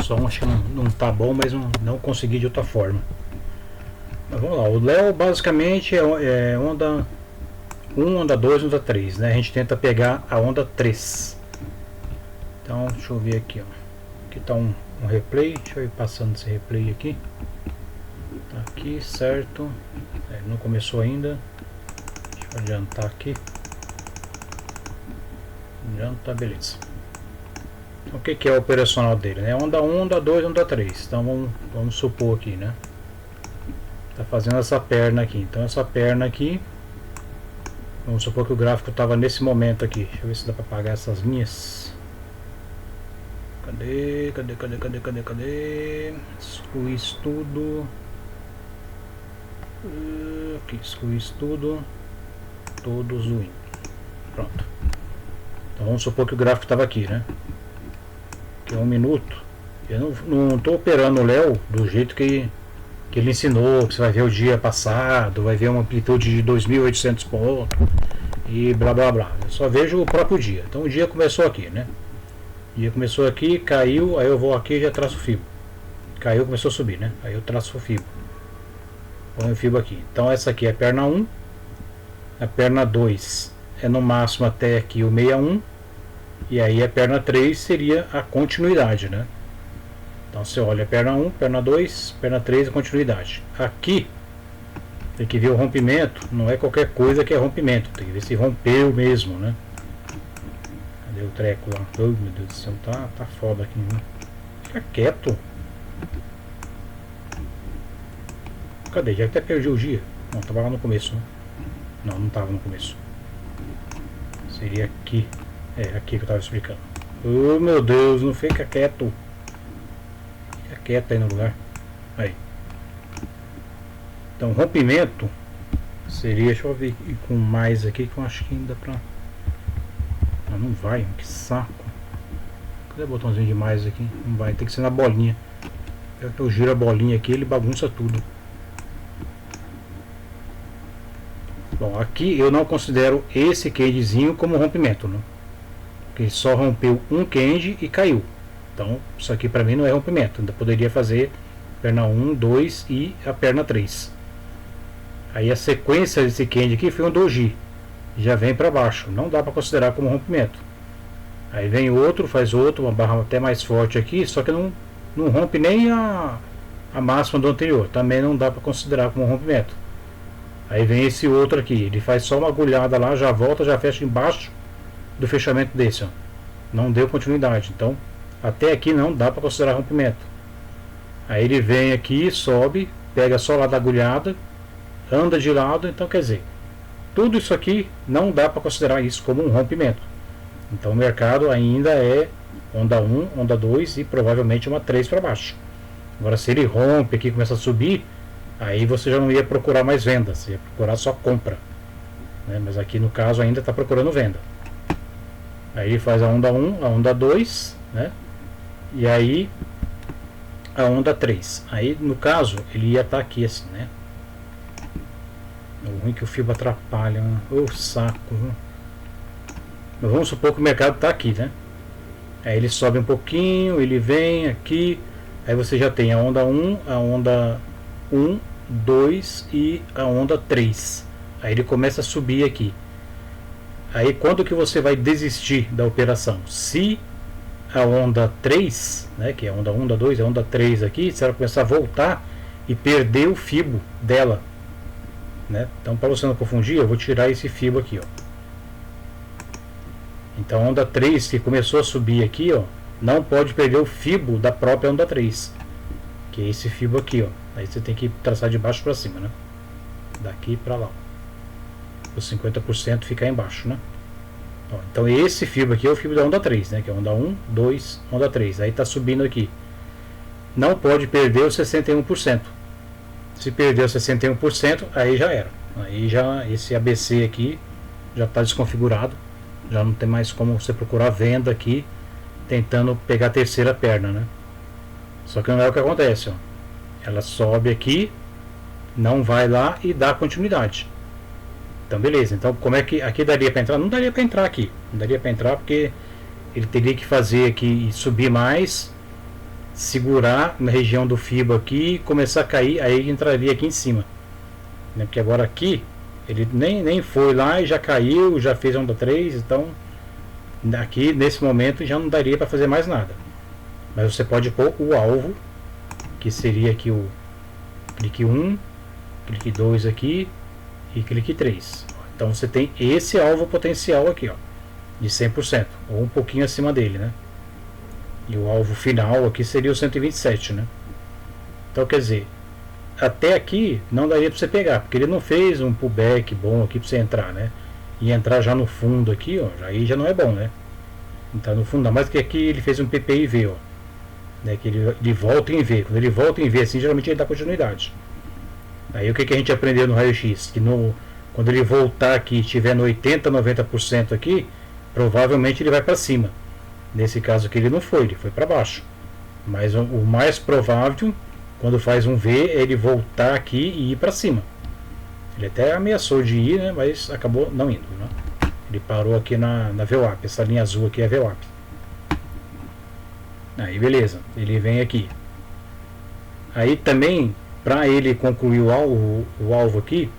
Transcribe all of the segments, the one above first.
som acho que não tá bom, mas não consegui de outra forma. Mas vamos lá, o Léo basicamente é onda 1, onda 2, onda 3, né? A gente tenta pegar a onda 3. Então, deixa eu ver aqui, ó. Aqui tá um replay, deixa eu ir passando esse replay aqui. Tá aqui, certo. Não começou ainda. Deixa eu adiantar aqui. Adianta, beleza. Então, o que é o operacional dele, né? Onda 1, onda 2, onda 3. Então vamos supor aqui, né? Tá fazendo essa perna aqui. Então essa perna aqui, vamos supor que o gráfico estava nesse momento aqui. Deixa eu ver se dá para apagar essas linhas. Cadê? Excluir isso tudo. Aqui, excluir isso tudo. Todos o pronto. Então vamos supor que o gráfico estava aqui, né? Que é 1 minuto. Eu não estou operando o Léo do jeito que ele ensinou, que você vai ver o dia passado, vai ver uma amplitude de 2.800 pontos e blá blá blá. Eu só vejo o próprio dia. Então o dia começou aqui, né? O dia começou aqui, caiu, aí eu vou aqui e já traço o fibo. Caiu, começou a subir, né? Aí eu traço o fibo. Põe o fibo aqui. Então essa aqui é a perna 1, a perna 2 é no máximo até aqui o 61, e aí a perna 3 seria a continuidade, né? Então você olha a perna 1, perna 2, perna 3, a continuidade. Aqui tem que ver o rompimento, não é qualquer coisa que é rompimento, tem que ver se rompeu mesmo, né? Cadê o treco lá? Oh, meu Deus do céu, tá foda aqui, né? Fica quieto. Cadê? Já até perdi o dia. Não, tava lá no começo, né? Não tava no começo. Seria aqui. É, aqui que eu tava explicando. Oh, meu Deus, não fica quieto. Fica quieto aí no lugar. Aí. Então, rompimento seria, deixa eu ver com mais aqui, que eu acho que ainda pra... não vai, que saco. Cadê o botãozinho de mais aqui? Não vai, tem que ser na bolinha. Eu giro a bolinha aqui, ele bagunça tudo. Bom, aqui eu não considero esse candyzinho como rompimento, né? Porque só rompeu um candy e caiu. Então, isso aqui para mim não é rompimento. Ainda poderia fazer perna 1, 2 e a perna 3. Aí a sequência desse candy aqui foi um doji. Já vem para baixo. Não dá para considerar como rompimento. Aí vem outro, faz outro, uma barra até mais forte aqui, só que não rompe nem a máxima do anterior. Também não dá para considerar como rompimento. Aí vem esse outro aqui, ele faz só uma agulhada lá, já volta, já fecha embaixo do fechamento desse, ó. Não deu continuidade, então até aqui não dá para considerar rompimento. Aí ele vem aqui, sobe, pega só lá da agulhada, anda de lado, então quer dizer, tudo isso aqui não dá para considerar isso como um rompimento. Então o mercado ainda é onda 1, onda 2 e provavelmente uma 3 para baixo. Agora se ele rompe aqui e começa a subir, aí você já não ia procurar mais venda, você ia procurar só compra, né? Mas aqui no caso ainda está procurando venda. Aí ele faz a onda 1, a onda 2, né? E aí a onda 3. Aí no caso ele ia estar aqui assim, né? O ruim é que o fio atrapalha, né? Ô saco, viu? Mas vamos supor que o mercado está aqui, né? Aí ele sobe um pouquinho, ele vem aqui, aí você já tem a onda 1, a onda 1, 2 e a onda 3. Aí ele começa a subir aqui. Aí quando que você vai desistir da operação? Se a onda 3, né, que é a onda 1, onda 2, a onda 3 aqui, se ela começar a voltar e perder o fibo dela, né? Então para você não confundir, eu vou tirar esse fibo aqui, ó. Então a onda 3 que começou a subir aqui, ó, não pode perder o fibo da própria onda 3, que é esse fibo aqui, ó. Aí você tem que traçar de baixo para cima, né? Daqui para lá. Os 50% fica aí embaixo, né? Ó, então esse fibo aqui é o fibo da onda 3, né? Que é onda 1, 2, onda 3. Aí tá subindo aqui. Não pode perder os 61%. Se perder os 61%, aí já era. Aí já esse ABC aqui já está desconfigurado. Já não tem mais como você procurar venda aqui, tentando pegar a terceira perna, né? Só que não é o que acontece, ó. Ela sobe aqui, não vai lá e dá continuidade. Então beleza, então como é que aqui daria para entrar? Não daria para entrar aqui, não daria para entrar porque ele teria que fazer aqui e subir mais, segurar na região do fibro aqui e começar a cair, aí ele entraria aqui em cima, né? Porque agora aqui ele nem foi lá e já caiu, já fez onda 3, então aqui nesse momento já não daria para fazer mais nada. Mas você pode pôr o alvo, que seria aqui o clique 1, clique 2 aqui e clique 3. Então você tem esse alvo potencial aqui, ó, de 100%, ou um pouquinho acima dele, né? E o alvo final aqui seria o 127, né? Então quer dizer, até aqui não daria para você pegar, porque ele não fez um pullback bom aqui para você entrar, né? E entrar já no fundo aqui, ó, aí já não é bom, né? Entrar no fundo, ainda mais que aqui ele fez um PPIV, ó, né? Que ele volta em V. Quando ele volta em V assim, geralmente ele dá continuidade. Aí o que a gente aprendeu no raio-x? Que quando ele voltar aqui e estiver no 80, 90% aqui, provavelmente ele vai para cima. Nesse caso aqui ele não foi, ele foi para baixo. Mas o mais provável, quando faz um V, é ele voltar aqui e ir para cima. Ele até ameaçou de ir, né, mas acabou não indo, né? Ele parou aqui na VWAP, essa linha azul aqui é a VWAP. Aí beleza, ele vem aqui. Aí também, para ele concluir o alvo aqui,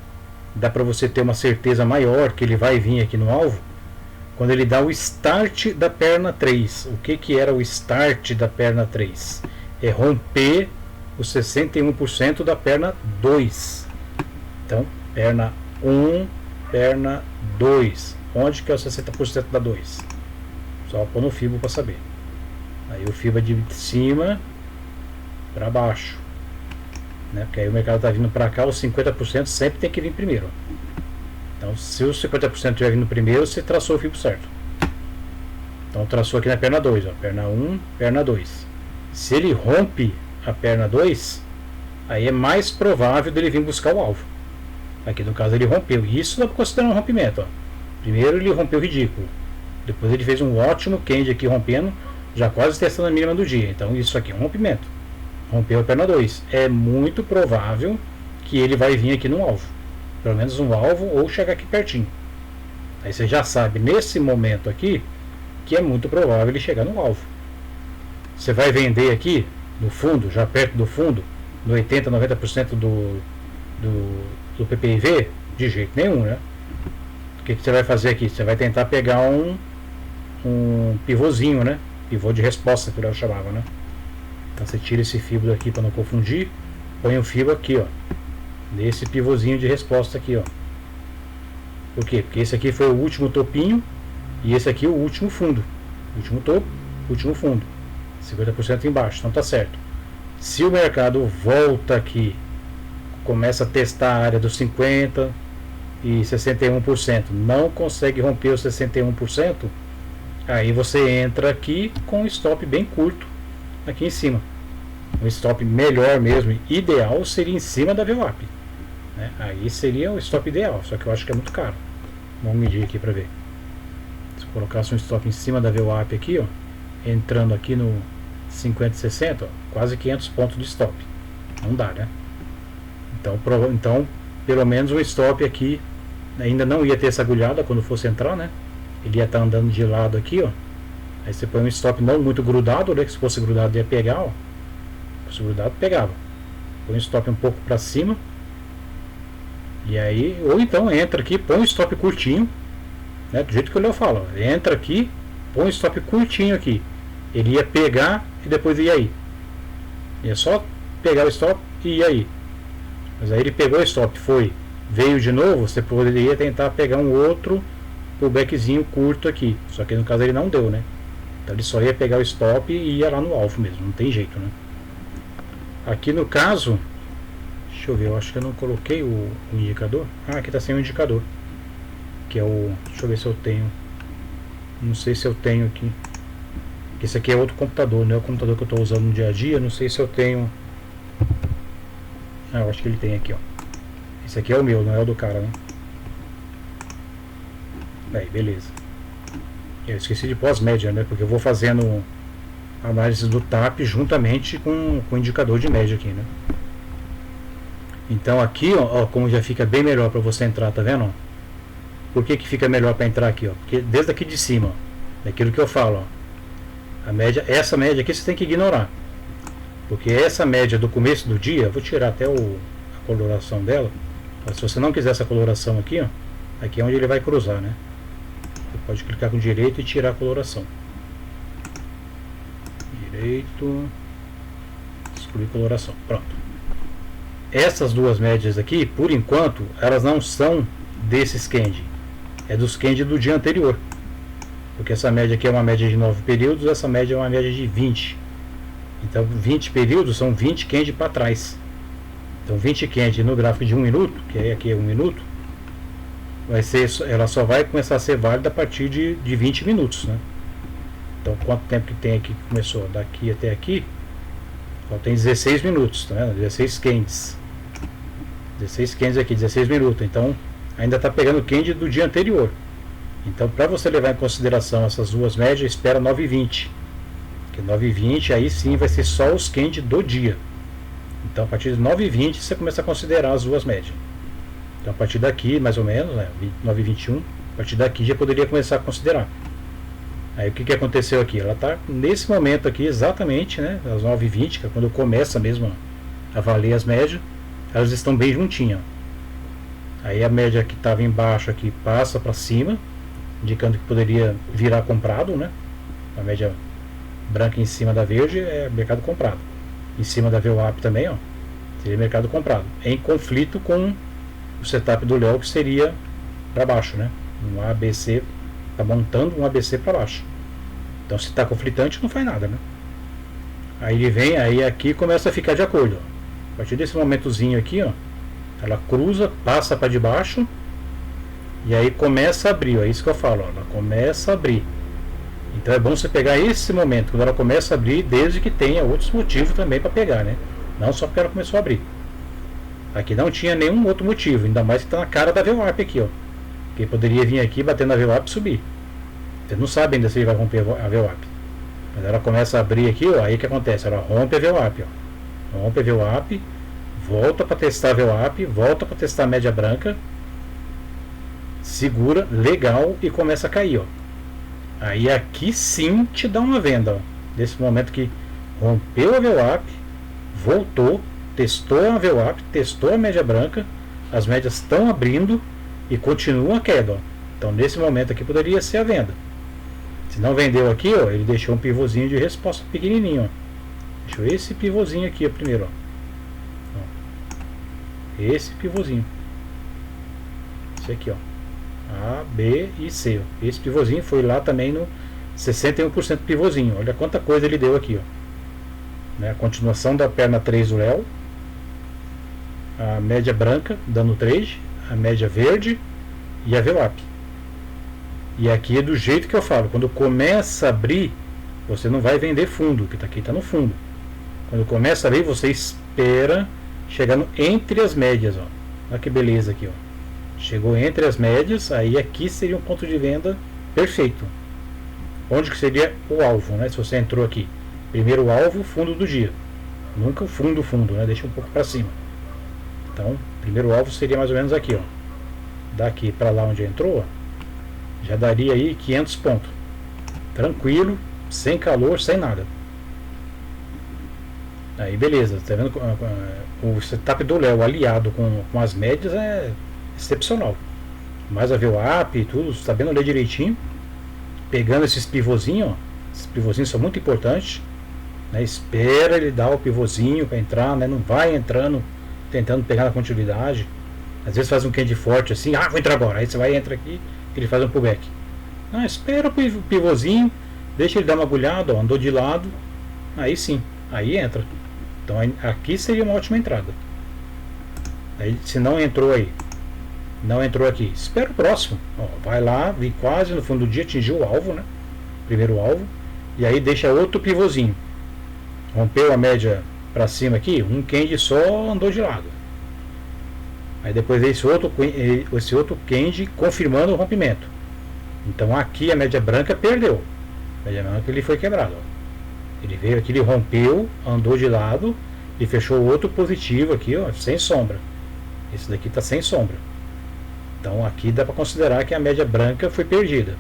dá para você ter uma certeza maior que ele vai vir aqui no alvo, quando ele dá o start da perna 3. O que era o start da perna 3? É romper os 61% da perna 2. Então, perna 1, perna 2. Onde que é o 60% da 2? Só pôr no fibro para saber. Aí o fibro é de cima para baixo, né? Porque aí o mercado está vindo para cá, os 50% sempre tem que vir primeiro. Então, se os 50% estiver vindo primeiro, você traçou o fibro certo. Então, traçou aqui na perna 2, ó, perna 1, perna 2. Se ele rompe a perna 2, aí é mais provável dele vir buscar o alvo. Aqui no caso ele rompeu. Isso dá para considerar um rompimento, ó. Primeiro ele rompeu ridículo. Depois ele fez um ótimo candle aqui rompendo, já quase testando a mínima do dia. Então isso aqui é um rompimento. Rompeu a perna 2. É muito provável que ele vai vir aqui no alvo. Pelo menos um alvo ou chegar aqui pertinho. Aí você já sabe nesse momento aqui que é muito provável ele chegar no alvo. Você vai vender aqui no fundo, já perto do fundo, no 80, 90% do PPIV? De jeito nenhum, né? O que você vai fazer aqui? Você vai tentar pegar um pivôzinho, né? Pivô de resposta, que eu chamava, né? Então você tira esse fibro aqui para não confundir, põe o fibro aqui, ó, nesse pivôzinho de resposta aqui, ó. Por quê? Porque esse aqui foi o último topinho e esse aqui o último fundo. Último topo, último fundo. 50% embaixo, então tá certo. Se o mercado volta aqui, começa a testar a área dos 50% e 61%, não consegue romper os 61%, aí você entra aqui com um stop bem curto aqui em cima. Um stop melhor mesmo, ideal, seria em cima da VWAP, né? Aí seria o stop ideal, só que eu acho que é muito caro. Vamos medir aqui para ver. Se eu colocasse um stop em cima da VWAP aqui, ó, entrando aqui no 50 e 60, ó, quase 500 pontos de stop. Não dá, né? Então, pelo menos o stop aqui ainda não ia ter essa agulhada quando fosse entrar, né? Ele ia estar andando de lado aqui, ó. Aí você põe um stop não muito grudado, né? Que se fosse grudado ia pegar, ó. Se fosse grudado, pegava. Põe um stop um pouco para cima. E aí, ou então entra aqui, põe um stop curtinho, né? Do jeito que eu falo, ó. Entra aqui, põe um stop curtinho aqui. Ele ia pegar e depois ia aí. Ia só pegar o stop e ia aí. Mas aí ele pegou o stop, veio de novo, você poderia tentar pegar um outro pullbackzinho curto aqui. Só que no caso ele não deu, né? Então ele só ia pegar o stop e ia lá no alvo mesmo, não tem jeito, né? Aqui no caso, deixa eu ver, eu acho que eu não coloquei o indicador. Ah, aqui tá sem o indicador. Que é o. Deixa eu ver se eu tenho. Não sei se eu tenho aqui. Esse aqui é outro computador, não é o computador que eu estou usando no dia a dia. Não sei se eu tenho. Ah, eu acho que ele tem aqui, ó. Esse aqui é o meu, não é o do cara, né? Aí, beleza. Eu esqueci de pós-média, né? Porque eu vou fazendo análise do TAP juntamente com o indicador de média aqui, né? Então aqui, ó, como já fica bem melhor para você entrar, tá vendo? Por que fica melhor para entrar aqui, ó? Porque desde aqui de cima, ó, daquilo que eu falo, ó, a média, essa média aqui você tem que ignorar. Porque essa média do começo do dia, vou tirar até a coloração dela. Se você não quiser essa coloração aqui, ó, aqui é onde ele vai cruzar, né? Você pode clicar com direito e tirar a coloração. Direito, excluir coloração. Pronto. Essas duas médias aqui, por enquanto, elas não são desses candle. É dos candle do dia anterior. Porque essa média aqui é uma média de 9 períodos, essa média é uma média de 20. Então 20 períodos são 20 candle para trás. Então 20 candle no gráfico de 1 minuto, que é aqui 1 minuto, vai ser, ela só vai começar a ser válida a partir de 20 minutos, né? Então quanto tempo que tem aqui que começou? Daqui até aqui, só tem 16 minutos, tá vendo? 16 candles. 16 candles aqui, 16 minutos. Então ainda está pegando candle do dia anterior. Então para você levar em consideração essas duas médias, espera 9h20. Que 9h20 aí sim vai ser só os candles do dia. Então a partir de 9h20 você começa a considerar as duas médias. Então a partir daqui, mais ou menos, né, 9h21, a partir daqui já poderia começar a considerar. Aí o que aconteceu aqui? Ela está nesse momento aqui exatamente, né, às 9h20, que é quando começa mesmo a valer as médias, elas estão bem juntinhas. Aí a média que estava embaixo aqui passa para cima, indicando que poderia virar comprado, né? A média branca em cima da verde é mercado comprado. Em cima da VWAP também, ó, seria mercado comprado. Em conflito com o setup do Léo, que seria para baixo, né? Um ABC, tá montando um ABC para baixo. Então se está conflitante não faz nada, né? Aí ele vem, aí aqui começa a ficar de acordo, ó. A partir desse momentozinho aqui, ó, ela cruza, passa para debaixo e aí começa a abrir, ó, é isso que eu falo, ó, ela começa a abrir. Então é bom você pegar esse momento, quando ela começa a abrir, desde que tenha outros motivos também para pegar, né? Não só porque ela começou a abrir. Aqui não tinha nenhum outro motivo, ainda mais que está na cara da VWAP aqui, ó. Que poderia vir aqui, bater na VWAP e subir. Você não sabe ainda se ele vai romper a VWAP. Mas ela começa a abrir aqui, ó, aí o que acontece? Ela rompe a VWAP, ó. Rompe a VWAP, volta para testar a VWAP, volta para testar a média branca, segura, legal, e começa a cair, ó. Aí aqui sim te dá uma venda, ó. Nesse momento que rompeu a VWAP, voltou, testou a VWAP, testou a média branca, as médias estão abrindo e continua a queda, ó. Então nesse momento aqui poderia ser a venda. Se não vendeu aqui, ó, ele deixou um pivôzinho de resposta pequenininho, ó. Deixou esse pivôzinho aqui, ó, primeiro, ó. Esse pivôzinho. Esse aqui, ó. A, B e C, ó. Esse pivôzinho foi lá também no 61% pivôzinho. Olha quanta coisa ele deu aqui, ó. Né? A continuação da perna 3 do Léo. A média branca dando trade, a média verde e a VWAP. E aqui é do jeito que eu falo, quando começa a abrir, você não vai vender fundo, que tá aqui tá no fundo. Quando começa a abrir, você espera chegando entre as médias, ó. Olha que beleza aqui, ó. Chegou entre as médias, aí aqui seria um ponto de venda perfeito. Onde que seria o alvo, né? Se você entrou aqui, primeiro alvo, fundo do dia. Nunca o fundo, né? Deixa um pouco para cima. Então, primeiro alvo seria mais ou menos aqui, ó. Daqui para lá onde entrou, ó, já daria aí 500 pontos. Tranquilo, sem calor, sem nada. Aí beleza, tá vendo? O setup do Léo aliado com as médias é excepcional. Mais a VWAP e tudo, sabendo ler direitinho, pegando esses pivôzinhos, ó. Esses pivôzinhos são muito importantes, né? Espera ele dar o pivôzinho para entrar, né? Não vai entrando tentando pegar na continuidade. Às vezes faz um candle forte assim, vou entrar agora, aí você vai entra aqui, ele faz um pullback. Não, espera o pivôzinho, deixa ele dar uma agulhada, ó, andou de lado, aí sim, aí entra. Então aqui seria uma ótima entrada. Aí, se não entrou aí, não entrou aqui, espera o próximo, ó, vai lá, vem quase no fundo do dia, atingiu o alvo, né? Primeiro alvo, e aí deixa outro pivôzinho. Rompeu a média para cima aqui, um candle só andou de lado. Aí depois esse outro candle confirmando o rompimento. Então aqui a média branca perdeu. A média branca ele foi quebrado, ó. Ele veio aqui, ele rompeu, andou de lado e fechou outro positivo aqui, ó, sem sombra. Esse daqui está sem sombra. Então aqui dá para considerar que a média branca foi perdida.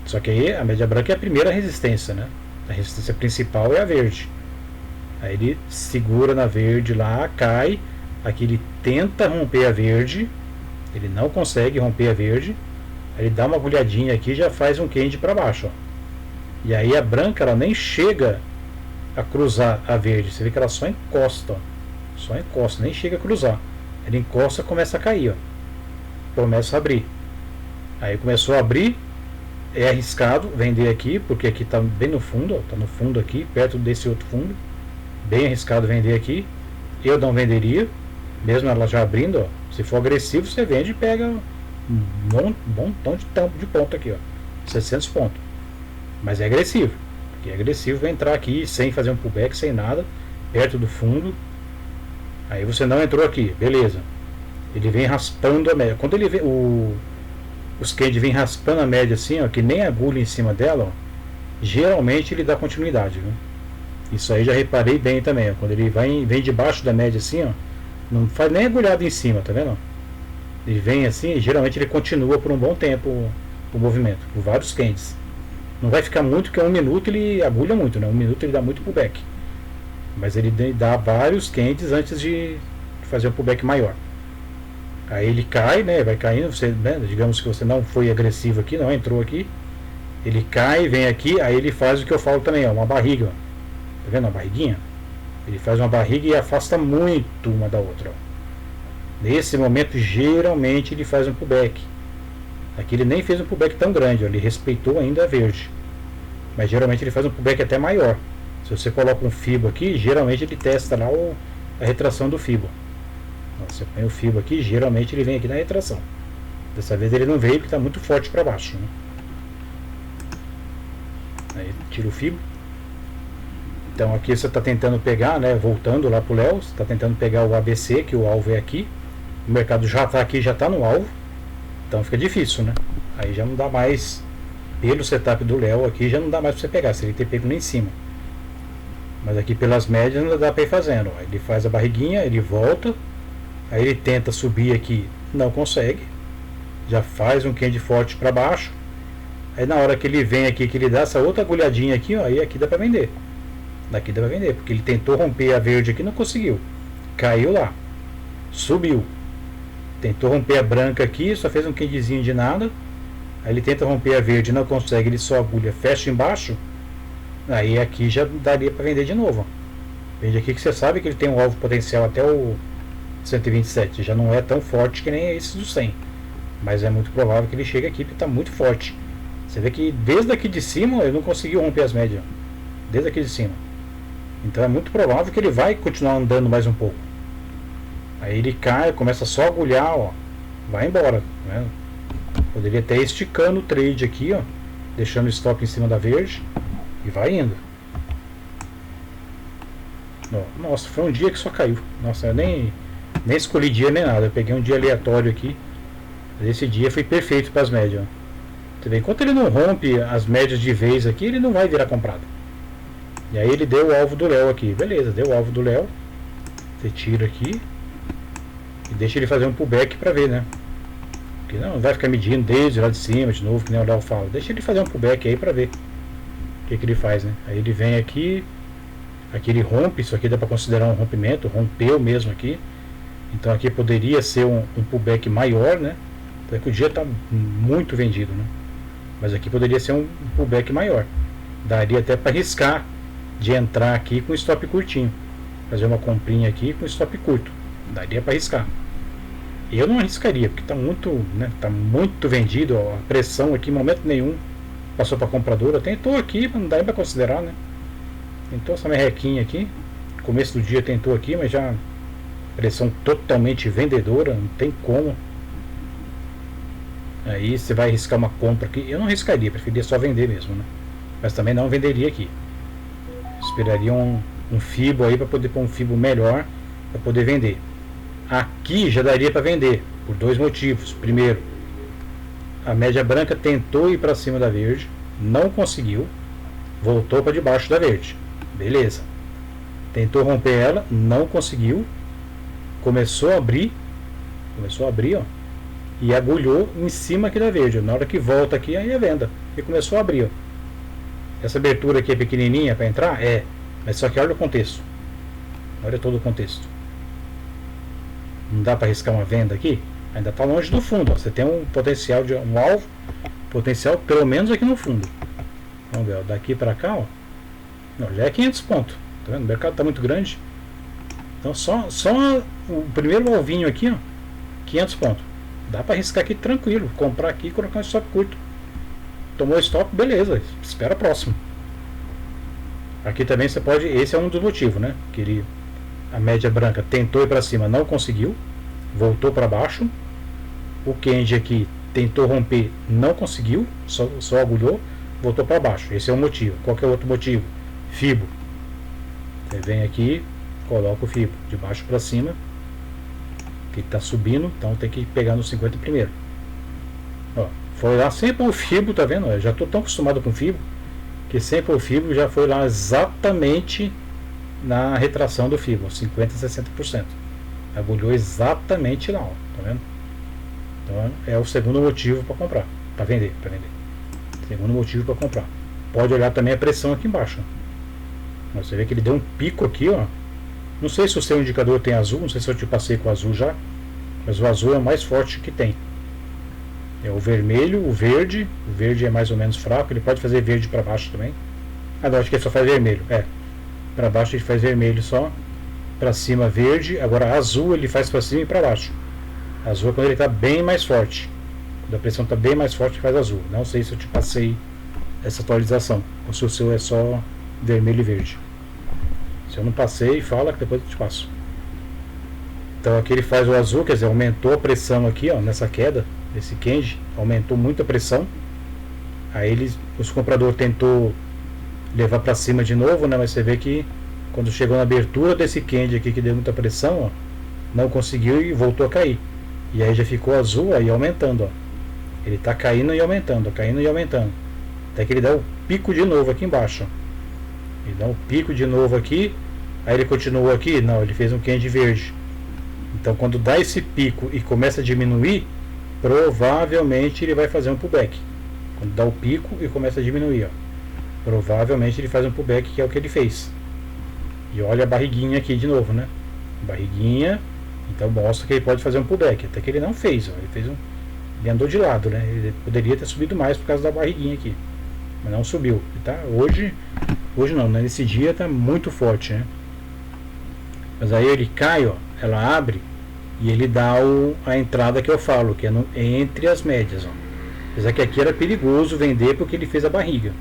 Só que aí a média branca é a primeira resistência, né? A resistência principal é a verde. Aí ele segura na verde lá, cai. Aqui ele tenta romper a verde. Ele não consegue romper a verde. Aí ele dá uma agulhadinha aqui e já faz um candy para baixo. Ó. E aí a branca ela nem chega a cruzar a verde. Você vê que ela só encosta. Ó. Só encosta, nem chega a cruzar. Ela encosta e começa a cair. Ó. Começa a abrir. Aí começou a abrir. É arriscado vender aqui, porque aqui está bem no fundo. Está no fundo aqui, perto desse outro fundo. Bem arriscado vender aqui. Eu não venderia, mesmo ela já abrindo. Ó. Se for agressivo, você vende e pega um montão de ponto aqui, ó. 600 pontos. Mas é agressivo. Porque é agressivo vai entrar aqui sem fazer um pullback, sem nada, perto do fundo. Aí você não entrou aqui, beleza. Ele vem raspando a média. Quando ele vem, os candy vem raspando a média assim, ó, que nem agulha em cima dela, ó, geralmente ele dá continuidade, viu? Isso aí já reparei bem também, ó. Quando ele vem debaixo da média assim, ó, não faz nem agulhada em cima, tá vendo? Ele vem assim e geralmente ele continua por um bom tempo o movimento, por vários candies. Não vai ficar muito, porque 1 minuto ele agulha muito, né? 1 minuto ele dá muito pullback. Mas ele dá vários candies antes de fazer um pullback maior. Aí ele cai, né? Vai caindo, você, né? Digamos que você não foi agressivo aqui, não entrou aqui. Ele cai, vem aqui, aí ele faz o que eu falo também, ó, uma barriga, ó. Tá vendo a barriguinha? Ele faz uma barriga e afasta muito uma da outra. Ó. Nesse momento, geralmente ele faz um pullback. Aqui ele nem fez um pullback tão grande, ó. Ele respeitou ainda a verde. Mas geralmente ele faz um pullback até maior. Se você coloca um fibo aqui, geralmente ele testa lá a retração do fibo. Você põe o fibo aqui, geralmente ele vem aqui na retração. Dessa vez ele não veio porque está muito forte para baixo. Né? Aí tira o fibo. Então aqui você está tentando pegar, né, voltando lá para o Léo, você está tentando pegar o ABC, que o alvo é aqui. O mercado já está aqui, já está no alvo. Então fica difícil, né? Aí já não dá mais, pelo setup do Léo aqui, já não dá mais para você pegar, se ele ter pego lá em cima. Mas aqui pelas médias não dá para ir fazendo. Ele faz a barriguinha, ele volta, aí ele tenta subir aqui, não consegue. Já faz um candy forte para baixo. Aí na hora que ele vem aqui, que ele dá essa outra agulhadinha aqui, ó, aí aqui dá para vender. Daqui dá para vender, porque ele tentou romper a verde aqui, não conseguiu. Caiu lá. Subiu. Tentou romper a branca aqui, só fez um candyzinho de nada. Aí ele tenta romper a verde, não consegue, ele só agulha, fecha embaixo. Aí aqui já daria para vender de novo. Ó. Vende aqui que você sabe que ele tem um alvo potencial até o 127. Já não é tão forte que nem esse do 100. Mas é muito provável que ele chegue aqui porque está muito forte. Você vê que desde aqui de cima ele não conseguiu romper as médias. Desde aqui de cima. Então é muito provável que ele vai continuar andando mais um pouco. Aí ele cai, começa só a agulhar, ó, vai embora. Né? Poderia até ir esticando o trade aqui, ó, deixando o stop em cima da verde e vai indo. Ó, nossa, foi um dia que só caiu. Nossa, eu nem escolhi dia nem nada. Eu peguei um dia aleatório aqui. Esse dia foi perfeito para as médias. Ó. Você vê, enquanto ele não rompe as médias de vez aqui, ele não vai virar comprado. E aí ele deu o alvo do Léo aqui. Beleza, deu o alvo do Léo. Você tira aqui. E deixa ele fazer um pullback para ver, né? Porque não vai ficar medindo desde lá de cima de novo, que nem o Léo fala. Deixa ele fazer um pullback aí para ver o que ele faz, né? Aí ele vem aqui. Aqui ele rompe. Isso aqui dá para considerar um rompimento. Rompeu mesmo aqui. Então aqui poderia ser um pullback maior, né? Então é que o dia está muito vendido, né? Mas aqui poderia ser um pullback maior. Daria até para arriscar de entrar aqui com stop curtinho. Fazer uma comprinha aqui com stop curto. Daria para arriscar. Eu não arriscaria, porque está muito, né, tá muito vendido. Ó, a pressão aqui, em momento nenhum, passou para a compradora. Tentou aqui, mas não dá para considerar, né? Tentou essa merrequinha aqui. Começo do dia tentou aqui, mas já pressão totalmente vendedora, não tem como. Aí você vai arriscar uma compra aqui. Eu não arriscaria, preferia só vender mesmo, né? Mas também não venderia aqui. Esperaria um fibo aí para poder pôr um fibo melhor para poder vender. Aqui já daria para vender por dois motivos. Primeiro, a média branca tentou ir para cima da verde, não conseguiu, voltou para debaixo da verde. Beleza. Tentou romper ela, não conseguiu. Começou a abrir, ó, e agulhou em cima aqui da verde. Na hora que volta aqui, aí é venda. E começou a abrir, ó. Essa abertura aqui é pequenininha para entrar? É. Mas só que olha o contexto. Olha todo o contexto. Não dá para riscar uma venda aqui? Ainda está longe do fundo. Ó. Você tem um potencial de um alvo, potencial pelo menos aqui no fundo. Vamos ver, ó, daqui para cá, ó. Não, já é 500 pontos. Tá vendo? O mercado está muito grande. Então só o primeiro alvinho aqui, ó, 500 pontos. Dá para riscar aqui tranquilo, comprar aqui e colocar um stop curto. Tomou stop, beleza, espera próximo. Aqui também você pode, esse é um dos motivos, né? Que a média branca tentou ir para cima, não conseguiu, voltou para baixo. O Kenji aqui tentou romper, não conseguiu, só agulhou, voltou para baixo. Esse é o motivo. Qual que é o outro motivo? Fibo. Você vem aqui, coloca o Fibo de baixo para cima, que está subindo, então tem que pegar no 50 primeiro. Ó, foi lá sempre o Fibo, tá vendo? Eu já estou tão acostumado com Fibo que sempre o Fibo já foi lá exatamente na retração do Fibo, 50 a 60%. Agulhou exatamente lá, ó, tá vendo? Então é o segundo motivo para comprar, para vender, Segundo motivo para comprar. Pode olhar também a pressão aqui embaixo. Ó. Você vê que ele deu um pico aqui, ó. Não sei se o seu indicador tem azul, não sei se eu te passei com o azul já, mas o azul é o mais forte que tem. É o vermelho, o verde é mais ou menos fraco, ele pode fazer verde para baixo também. Ah, não, acho que ele só faz vermelho, para baixo ele faz vermelho só, para cima verde, agora azul ele faz para cima e para baixo. Azul é quando ele está bem mais forte, quando a pressão está bem mais forte faz azul. Não sei se eu te passei essa atualização, ou se o seu é só vermelho e verde. Se eu não passei, fala que depois eu te passo. Então aqui ele faz o azul, quer dizer, aumentou a pressão aqui, ó, nessa queda. Esse Kenji aumentou muito a pressão. Aí os compradores tentou levar para cima de novo, né? Mas você vê que quando chegou na abertura desse Kenji aqui que deu muita pressão, ó, não conseguiu e voltou a cair. E aí já ficou azul aí aumentando, ó. Ele está caindo e aumentando, caindo e aumentando. Até que ele dá o pico de novo aqui embaixo. Ó. Ele dá um pico de novo aqui. Aí ele continuou aqui? Não, ele fez um Kenji verde. Então quando dá esse pico e começa a diminuir, provavelmente ele vai fazer um pullback. Quando dá o pico e começa a diminuir, ó, provavelmente ele faz um pullback, que é o que ele fez. E olha a barriguinha aqui de novo, né? Barriguinha, então mostra que ele pode fazer um pullback. Até que ele não fez, ó, ele andou de lado, né? Ele poderia ter subido mais por causa da barriguinha aqui, mas não subiu. Tá? Hoje não, né? Nesse dia tá muito forte, né? Mas aí ele cai, ó, ela abre. E ele dá a entrada que eu falo, que é entre as médias. Ó. Apesar que aqui era perigoso vender porque ele fez a barriga.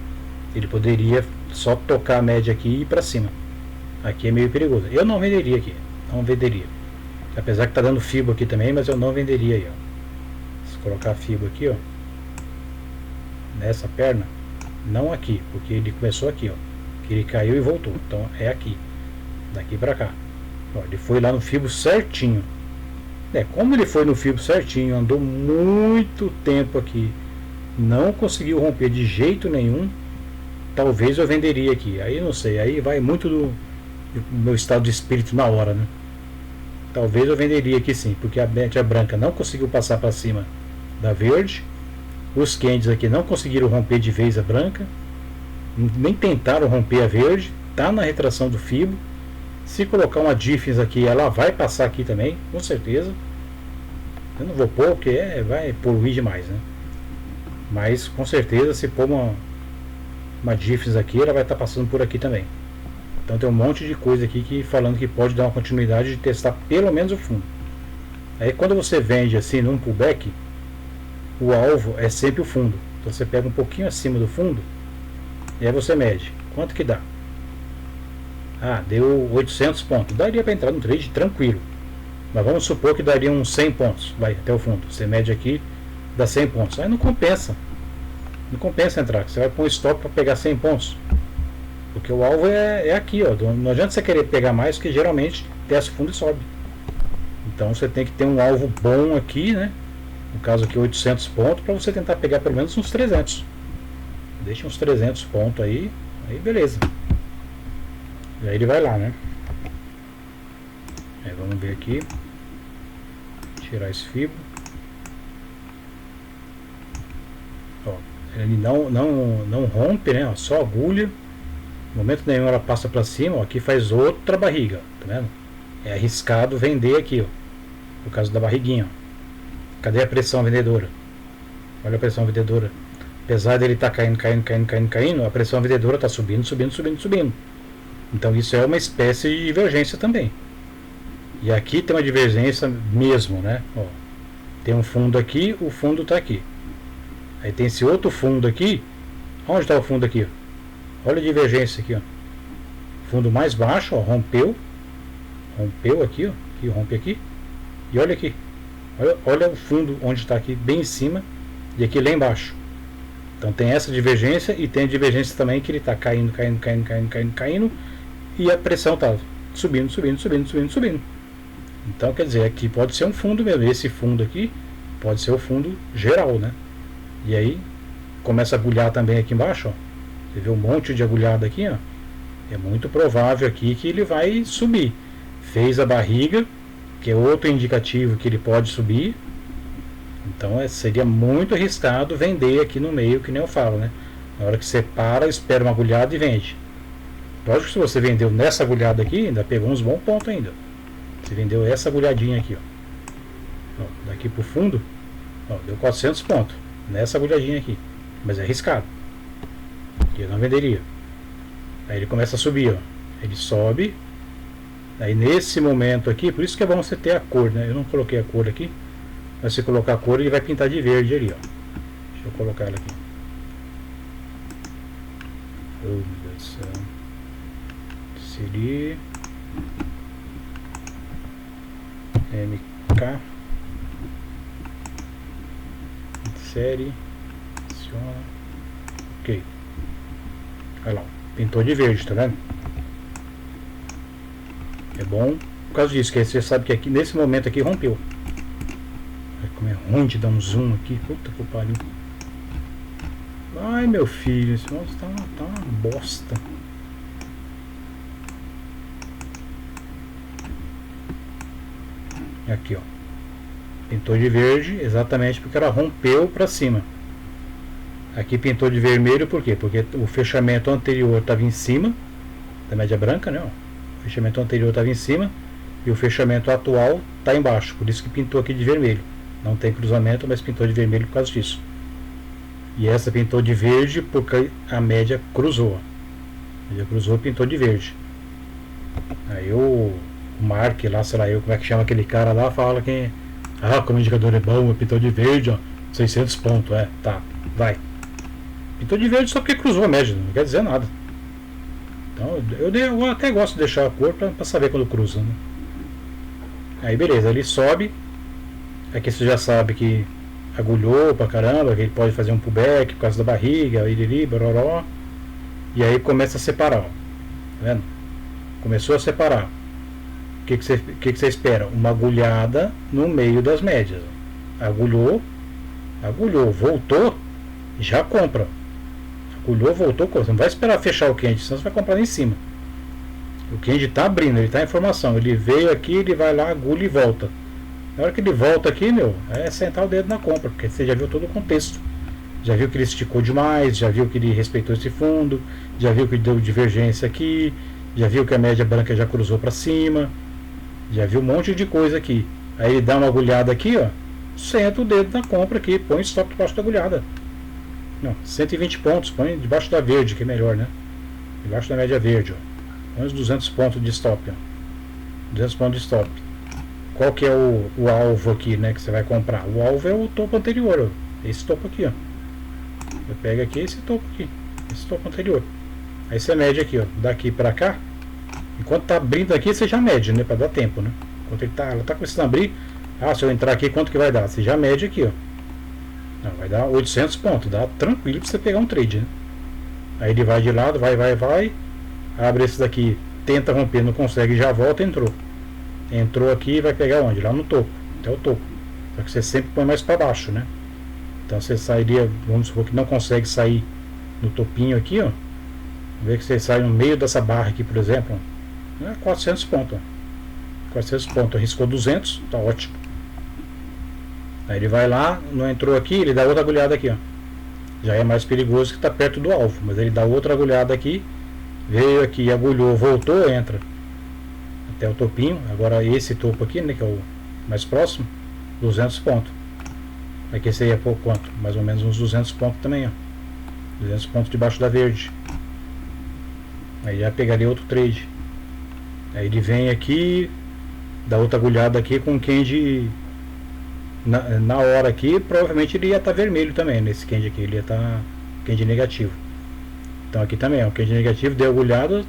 Ele poderia só tocar a média aqui e ir para cima. Aqui é meio perigoso. Eu não venderia aqui. Não venderia. Apesar que está dando Fibo aqui também, mas eu não venderia aí. Ó. Se colocar Fibo aqui, ó, nessa perna, não aqui, porque ele começou aqui, ó, que ele caiu e voltou. Então é aqui, daqui para cá. Ó, ele foi lá no Fibo certinho. Como ele foi no Fibo certinho, andou muito tempo aqui, não conseguiu romper de jeito nenhum, talvez eu venderia aqui. Aí não sei, aí vai muito do meu estado de espírito na hora, né? Talvez eu venderia aqui sim, porque a média branca não conseguiu passar para cima da verde, os Kenjis aqui não conseguiram romper de vez a branca, nem tentaram romper a verde, tá na retração do Fibo. Se colocar uma diffs aqui, ela vai passar aqui também, com certeza. Eu não vou pôr porque vai poluir demais, né? Mas com certeza, se pôr uma diffs aqui, ela vai estar passando por aqui também. Então tem um monte de coisa aqui falando que pode dar uma continuidade de testar pelo menos o fundo. Aí quando você vende assim num pullback, o alvo é sempre o fundo. Então você pega um pouquinho acima do fundo e aí você mede. Quanto que dá? Ah, deu 800 pontos. Daria para entrar no trade tranquilo. Mas vamos supor que daria uns 100 pontos. Vai até o fundo. Você mede aqui, dá 100 pontos. Aí não compensa. Não compensa entrar. Você vai pôr um stop para pegar 100 pontos. Porque o alvo é aqui, ó. Não adianta você querer pegar mais, porque geralmente desce o fundo e sobe. Então você tem que ter um alvo bom aqui, né? No caso aqui 800 pontos, para você tentar pegar pelo menos uns 300. Deixa uns 300 pontos aí beleza. E aí ele vai lá, né? Aí vamos ver aqui. Tirar esse Fibo. Ó, ele não rompe, né? Ó, só agulha. No momento nenhum ela passa para cima, ó, aqui faz outra barriga, tá vendo? É arriscado vender aqui, ó, por causa da barriguinha, ó. Cadê a pressão vendedora? Olha a pressão vendedora. Apesar dele estar caindo, a pressão vendedora está subindo. Então isso é uma espécie de divergência também. E aqui tem uma divergência mesmo, né? Ó, tem um fundo aqui, o fundo está aqui. Aí tem esse outro fundo aqui. Onde está o fundo aqui? Olha a divergência aqui, ó. Fundo mais baixo, ó, rompeu aqui, ó, aqui rompe aqui. E olha aqui. Olha o fundo onde está aqui, bem em cima, e aqui lá embaixo. Então tem essa divergência e tem a divergência também que ele está caindo, e a pressão está subindo. Então quer dizer, aqui pode ser um fundo mesmo. Esse fundo aqui pode ser o fundo geral, né? E aí começa a agulhar também aqui embaixo, ó. Você vê um monte de agulhada aqui, ó. É muito provável aqui que ele vai subir. Fez a barriga, que é outro indicativo que ele pode subir. Então seria muito arriscado vender aqui no meio, que nem eu falo, né? Na hora que você para, espera uma agulhada e vende. Lógico que se você vendeu nessa agulhada aqui, ainda pegou uns bons pontos ainda. Você vendeu essa agulhadinha aqui, ó. Ó, daqui pro fundo, ó, deu 400 pontos nessa agulhadinha aqui. Mas é arriscado. Eu não venderia. Aí ele começa a subir, ó. Ele sobe. Aí nesse momento aqui, por isso que é bom você ter a cor, né? Eu não coloquei a cor aqui. Mas se colocar a cor, ele vai pintar de verde ali, ó. Deixa eu colocar ela aqui. Oh, meu Deus do céu. Seria MK série. Adiciona. Ok. Olha lá, pintou de verde, tá vendo? É bom por causa disso, que aí você sabe que aqui nesse momento aqui rompeu. Olha como é ruim de dar um zoom aqui. Puta que pariu. Ai, meu filho, esse mouse tá uma bosta. Aqui, ó. Pintou de verde exatamente porque ela rompeu para cima. Aqui pintou de vermelho por quê? Porque o fechamento anterior estava em cima da média branca, né? Ó. O fechamento anterior estava em cima e o fechamento atual está embaixo. Por isso que pintou aqui de vermelho. Não tem cruzamento, mas pintou de vermelho por causa disso. E essa pintou de verde porque a média cruzou. A média cruzou e pintou de verde. Aí o Mark lá, sei lá eu, como é que chama aquele cara lá, fala que como o indicador é bom, pintou de verde, ó, 600 pontos, tá, vai. Pintou de verde só porque cruzou a média, não quer dizer nada. Então eu até gosto de deixar a cor para saber quando cruza, né? Aí beleza, ele sobe. Aqui você já sabe que agulhou pra caramba, que ele pode fazer um pullback por causa da barriga, iriri, bororó. E aí começa a separar, ó. Tá vendo? Começou a separar. O que você espera? Uma agulhada no meio das médias. Agulhou, voltou, já compra. Agulhou, voltou, você não vai esperar fechar o candy, senão você vai comprar lá em cima. O candy está abrindo, ele está em formação. Ele veio aqui, ele vai lá, agulha e volta. Na hora que ele volta aqui, meu, é sentar o dedo na compra, porque você já viu todo o contexto. Já viu que ele esticou demais, já viu que ele respeitou esse fundo, já viu que deu divergência aqui, já viu que a média branca já cruzou para cima, já viu um monte de coisa aqui. Aí ele dá uma agulhada aqui, ó, senta o dedo na compra aqui, põe stop debaixo da agulhada. Não, 120 pontos, põe debaixo da verde, que é melhor, né? Debaixo da média verde, ó. Põe uns 200 pontos de stop, ó. 200 pontos de stop. Qual que é o alvo aqui, né, que você vai comprar? O alvo é o topo anterior, ó. Esse topo aqui, ó. Você pega aqui esse topo aqui, esse topo anterior. Aí você mede aqui, ó, daqui pra cá. Enquanto tá abrindo aqui, você já mede, né, pra dar tempo, né? Enquanto ela tá começando a abrir, se eu entrar aqui, quanto que vai dar? Você já mede aqui, ó. Não, vai dar 800 pontos, dá tranquilo pra você pegar um trade, né? Aí ele vai de lado, vai, abre esse daqui, tenta romper, não consegue, já volta, entrou aqui e vai pegar onde? Lá no topo, até o topo. Só que você sempre põe mais para baixo, né? Então você sairia, vamos supor que não consegue sair no topinho aqui, ó. Vê que você sai no meio dessa barra aqui, por exemplo, ó. 400 pontos, ó. 400 pontos, arriscou 200, tá ótimo. Aí ele vai lá, não entrou aqui, ele dá outra agulhada aqui, ó. Já é mais perigoso que está perto do alvo, mas ele dá outra agulhada aqui veio aqui, agulhou, voltou, entra até o topinho. Agora esse topo aqui, né, que é o mais próximo, 200 pontos. Aqui esse aí é por quanto? Mais ou menos uns 200 pontos também, ó. 200 pontos debaixo da verde. Aí já pegaria outro trade. Aí ele vem aqui, dá outra agulhada aqui com candy na hora aqui. Provavelmente ele ia estar vermelho também nesse candy aqui. Ele ia estar candy negativo. Então aqui também, ó, candy negativo, deu agulhada.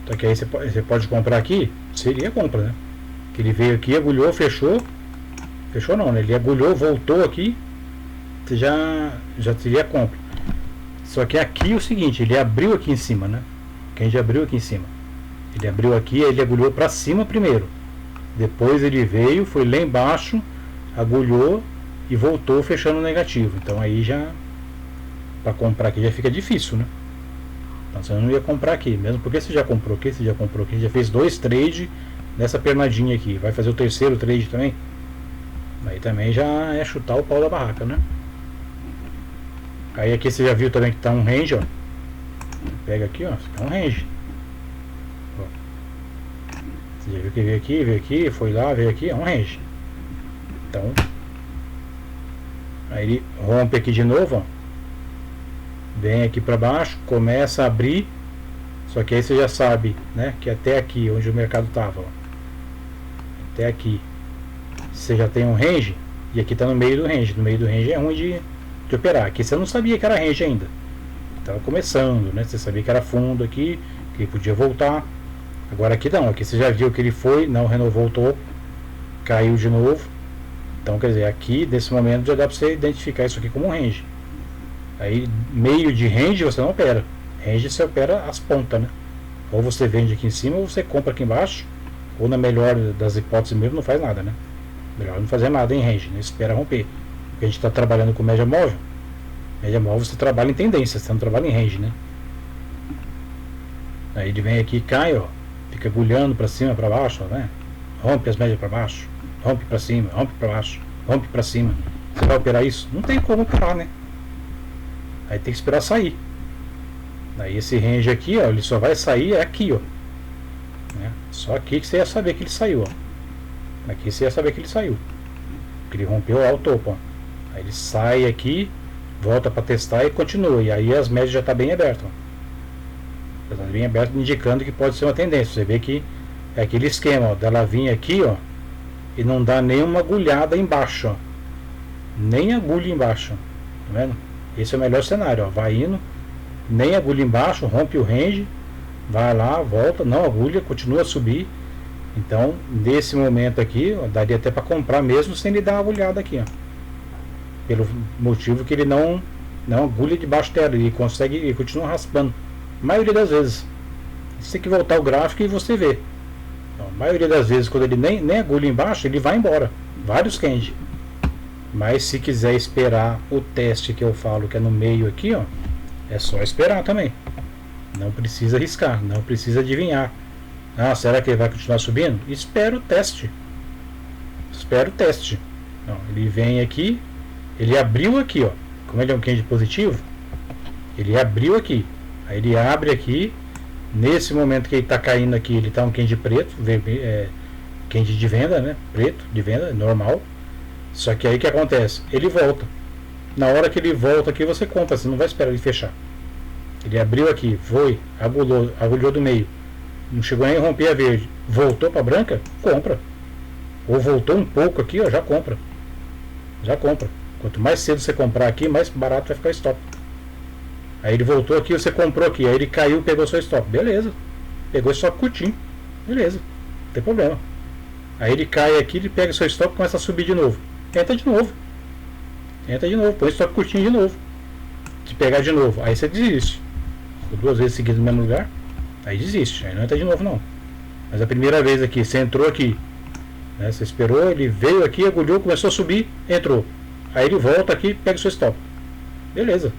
Só que aí você pode comprar aqui. Seria compra, né? Que ele veio aqui, agulhou, fechou. Fechou não, né? Ele agulhou, voltou aqui. Você já teria compra. Só que aqui é o seguinte, ele abriu aqui em cima, né? Quem já abriu aqui em cima. Ele abriu aqui, ele agulhou para cima primeiro. Depois ele veio, foi lá embaixo, agulhou e voltou fechando o negativo. Então aí já, para comprar aqui já fica difícil, né? Então você não ia comprar aqui, mesmo porque você já comprou aqui, você já comprou aqui, já fez 2 trades nessa pernadinha aqui. Vai fazer o terceiro trade também? Aí também já é chutar o pau da barraca, né? Aí aqui você já viu também que tá um range, ó. Pega aqui, ó, tá um range. Ó. Você já viu que veio aqui, foi lá, veio aqui, é um range. Então, aí ele rompe aqui de novo, ó. Vem aqui para baixo, começa a abrir. Só que aí você já sabe, né, que até aqui onde o mercado tava, ó, até aqui você já tem um range. E aqui tá no meio do range. No meio do range é ruim de operar. Aqui você não sabia que era range ainda, estava começando, né? Você sabia que era fundo aqui, que ele podia voltar. Agora aqui não, aqui você já viu que ele foi, não renovou o topo, caiu de novo. Então quer dizer, aqui nesse momento já dá para você identificar isso aqui como um range. Aí meio de range você não opera. Range você opera as pontas, né? Ou você vende aqui em cima ou você compra aqui embaixo, ou na melhor das hipóteses mesmo não faz nada, né? Melhor não fazer nada em range, né? Espera romper. Porque a gente está trabalhando com média móvel. Média móvel você trabalha em tendência, você não trabalha em range, né? Aí ele vem aqui e cai, ó. Fica agulhando para cima, para baixo, ó, né? Rompe as médias para baixo, rompe para cima, rompe para baixo, rompe para cima. Você vai operar isso? Não tem como operar, né? Aí tem que esperar sair. Aí esse range aqui, ó, ele só vai sair aqui, ó. Né? Só aqui que você ia saber que ele saiu, ó. Aqui você ia saber que ele saiu. Porque ele rompeu lá o topo, ó. Aí ele sai aqui, volta para testar e continua. E aí as médias já está bem abertas. Está bem aberto, indicando que pode ser uma tendência. Você vê que é aquele esquema, ó, dela vir aqui, ó, e não dá nenhuma agulhada embaixo, ó. Nem agulha embaixo. Tá vendo? Esse é o melhor cenário, ó. Vai indo, nem agulha embaixo, rompe o range, vai lá, volta, não agulha, continua a subir. Então, nesse momento aqui, ó, daria até para comprar mesmo sem ele dar uma agulhada aqui, ó. Pelo motivo que ele não agulha debaixo dela, ele consegue, ele continua raspando. A maioria das vezes. Você tem que voltar o gráfico e você vê. Então, a maioria das vezes, quando ele nem agulha embaixo, ele vai embora. Vários candy. Mas se quiser esperar o teste que eu falo, que é no meio aqui, ó, é só esperar também. Não precisa arriscar, não precisa adivinhar. Ah, será que ele vai continuar subindo? Espera o teste. Espera o teste. Não, ele vem aqui, ele abriu aqui, ó. Como ele é um candy positivo, ele abriu aqui. Aí ele abre aqui. Nesse momento que ele está caindo aqui, ele está um candy preto, candy de venda, né? Preto, de venda, normal. Só que aí o que acontece? Ele volta. Na hora que ele volta aqui, você compra, você não vai esperar ele fechar. Ele abriu aqui, foi, agulhou do meio. Não chegou nem a romper a verde. Voltou para branca? Compra. Ou voltou um pouco aqui, ó, já compra. Já compra. Quanto mais cedo você comprar aqui, mais barato vai ficar o stop. Aí ele voltou aqui, você comprou aqui. Aí ele caiu, pegou seu stop. Beleza. Pegou o stop curtinho. Beleza. Não tem problema. Aí ele cai aqui, ele pega seu stop e começa a subir de novo. Entra de novo. Entra de novo. Põe o stop curtinho de novo. Se pegar de novo, aí você desiste. Ficou 2 vezes seguidas no mesmo lugar. Aí desiste, aí não entra de novo não. Mas a primeira vez aqui, você entrou aqui, né, você esperou, ele veio aqui, agulhou, começou a subir, entrou. Aí ele volta aqui, pega o seu stop. Beleza.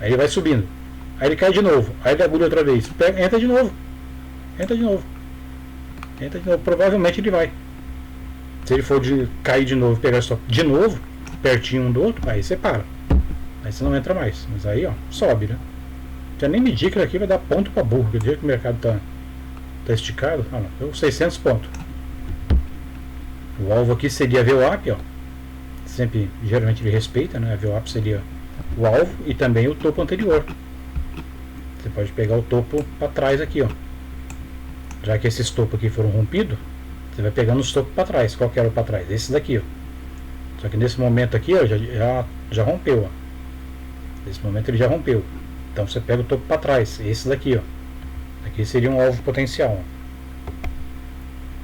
Aí ele vai subindo. Aí ele cai de novo. Aí ele agulha outra vez. Entra de novo. Entra de novo. Entra de novo. Provavelmente ele vai. Se ele for cair de novo, pegar o stop de novo, pertinho um do outro, aí você para. Aí você não entra mais. Mas aí, ó, sobe, né? até nem medir que aqui vai dar ponto para burro, porque o dia que o mercado tá esticado. Ah, não, deu 600 pontos. O alvo aqui seria a VWAP, ó. Sempre, geralmente ele respeita, né? A VWAP seria o alvo e também o topo anterior. Você pode pegar o topo para trás aqui, ó. Já que esses topos aqui foram rompidos, você vai pegando os topos para trás. Qual que era o para trás? Esse daqui, ó. Só que nesse momento aqui, ó, já rompeu, ó. Nesse momento ele já rompeu. Então você pega o topo para trás. Esse daqui, ó. Aqui seria um alvo potencial, ó.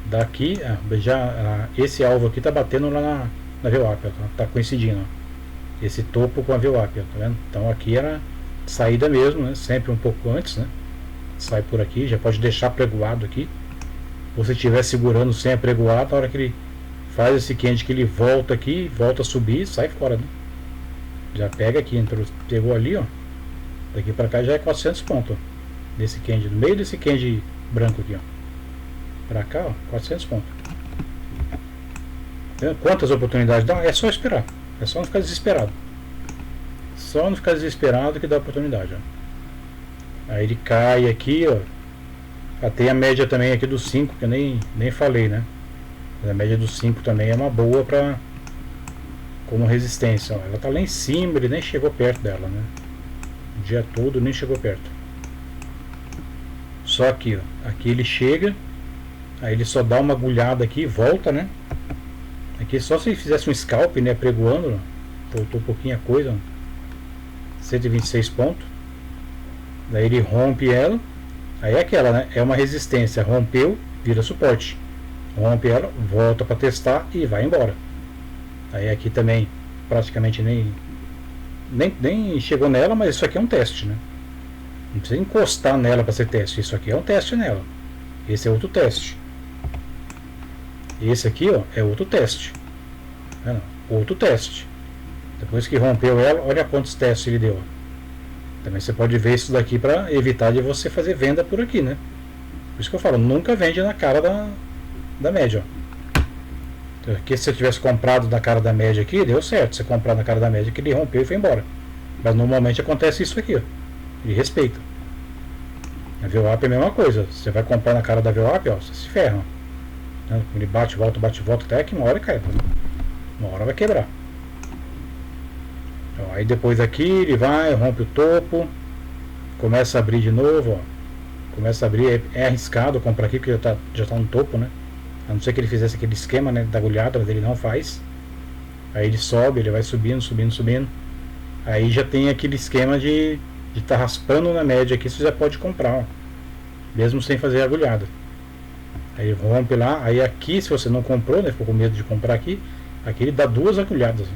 Daqui, esse alvo aqui tá batendo lá na VWAP, ó, tá coincidindo, ó. Esse topo com a VWAP, ó, tá vendo? Então aqui era saída mesmo, né? Sempre um pouco antes, né? Sai por aqui, já pode deixar pregoado aqui. Ou se estiver segurando sem a pregoada, na hora que ele faz esse candle que ele volta aqui, volta a subir, sai fora, né? Já pega aqui, entrou, pegou ali, ó. Daqui para cá já é 400 pontos, ó. Desse candle, no meio desse candle branco aqui, ó. Pra cá, ó, 400 pontos. Quantas oportunidades dá? É só esperar. É só não ficar desesperado. Só não ficar desesperado que dá oportunidade, ó. Aí ele cai aqui, ó. Tem a média também aqui dos 5, que eu nem falei, né? A média dos 5 também é uma boa pra, como resistência, ó. Ela tá lá em cima, ele nem chegou perto dela, né? O dia todo nem chegou perto. Só aqui, ó. Aqui ele chega. Aí ele só dá uma agulhada aqui e volta, né? Aqui só se ele fizesse um scalp, né? Pregoando, ó. Voltou pouquinha coisa, ó. 126 pontos. Daí ele rompe ela. Aí é aquela, né? É uma resistência. Rompeu, vira suporte. Rompe ela, volta para testar e vai embora. Aí aqui também praticamente nem chegou nela, mas isso aqui é um teste, né? Não precisa encostar nela para ser teste. Isso aqui é um teste nela. Esse é outro teste. Esse aqui, ó, é outro teste. Outro teste. Depois que rompeu ela, olha quantos testes ele deu. Também você pode ver isso daqui para evitar de você fazer venda por aqui, né? Por isso que eu falo, nunca vende na cara da média, ó. Então, aqui, se você tivesse comprado na cara da média aqui, deu certo. Você comprar na cara da média que ele rompeu e foi embora. Mas normalmente acontece isso aqui, ó. Ele respeita. A VWAP é a mesma coisa. Você vai comprar na cara da VWAP, ó, você se ferra. Ele bate, volta, até que uma hora cai. Uma hora vai quebrar. Então, aí depois aqui ele vai, rompe o topo, começa a abrir de novo, ó. Começa a abrir, é arriscado comprar aqui porque já tá no topo, né? A não ser que ele fizesse aquele esquema, né, da agulhada, mas ele não faz. Aí ele sobe, ele vai subindo. Aí já tem aquele esquema de tá raspando na média aqui, você já pode comprar, ó, mesmo sem fazer a agulhada. Aí rompe lá, aí aqui se você não comprou, né, ficou com medo de comprar aqui ele dá duas agulhadas.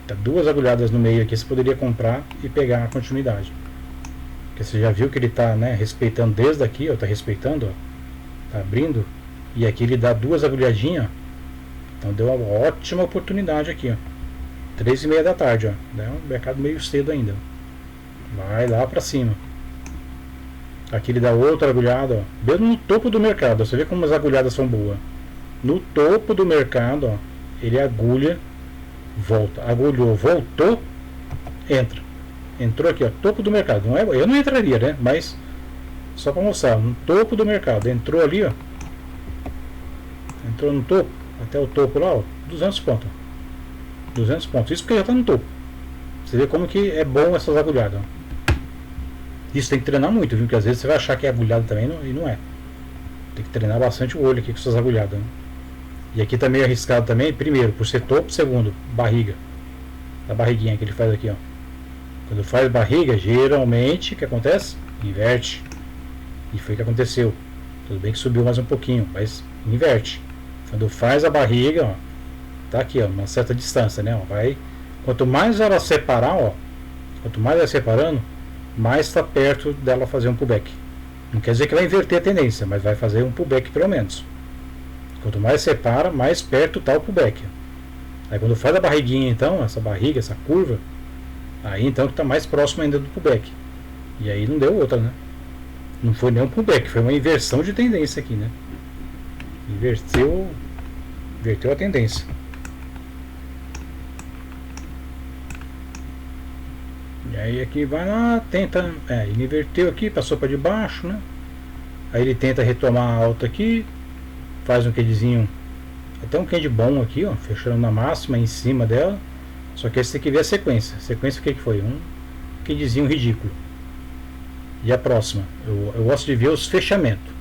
Dá duas agulhadas no meio aqui, você poderia comprar e pegar a continuidade. Porque você já viu que ele tá, né, respeitando desde aqui, ó, tá respeitando, ó, tá abrindo, e aqui ele dá duas agulhadinhas, ó. Então deu uma ótima oportunidade aqui, ó. 3:30 da tarde, ó. É um mercado meio cedo ainda. Vai lá pra cima. Aqui ele dá outra agulhada, ó. Mesmo no topo do mercado, ó. Você vê como as agulhadas são boas. No topo do mercado, ó, ele agulha, volta, agulhou, voltou, entra. Entrou aqui, ó, topo do mercado. Não é, eu não entraria, né? Mas só para mostrar, no topo do mercado. Entrou ali, ó. Entrou no topo, até o topo lá, ó, 200 pontos. 200 pontos. Isso porque já está no topo. Você vê como que é bom essas agulhadas, ó. Isso tem que treinar muito, viu? Porque às vezes você vai achar que é agulhada também e não é. Tem que treinar bastante o olho aqui com essas agulhadas, né? E aqui tá meio arriscado também, primeiro, por ser topo, segundo, barriga. A barriguinha que ele faz aqui, ó. Quando faz barriga, geralmente, o que acontece? Inverte. E foi o que aconteceu. Tudo bem que subiu mais um pouquinho, mas inverte. Quando faz a barriga, ó, tá aqui, ó, uma certa distância, né? Ó, vai, quanto mais ela separar, ó, quanto mais ela separando, mais está perto dela fazer um pullback. Não quer dizer que vai inverter a tendência, mas vai fazer um pullback pelo menos. Quanto mais separa, mais perto está o pullback. Aí quando faz a barriguinha, então, essa barriga, essa curva, aí então que está mais próximo ainda do pullback. E aí não deu outra, né? Não foi nem um pullback, foi uma inversão de tendência aqui, né? Inverteu a tendência. E aí aqui vai lá, tenta, ele inverteu aqui, passou para debaixo, né? Aí ele tenta retomar a alta aqui, faz um candyzinho, até um candy bom aqui, ó, fechando na máxima em cima dela. Só que esse tem que ver a sequência. A sequência o que foi? Um candyzinho ridículo. E a próxima? Eu gosto de ver os fechamentos.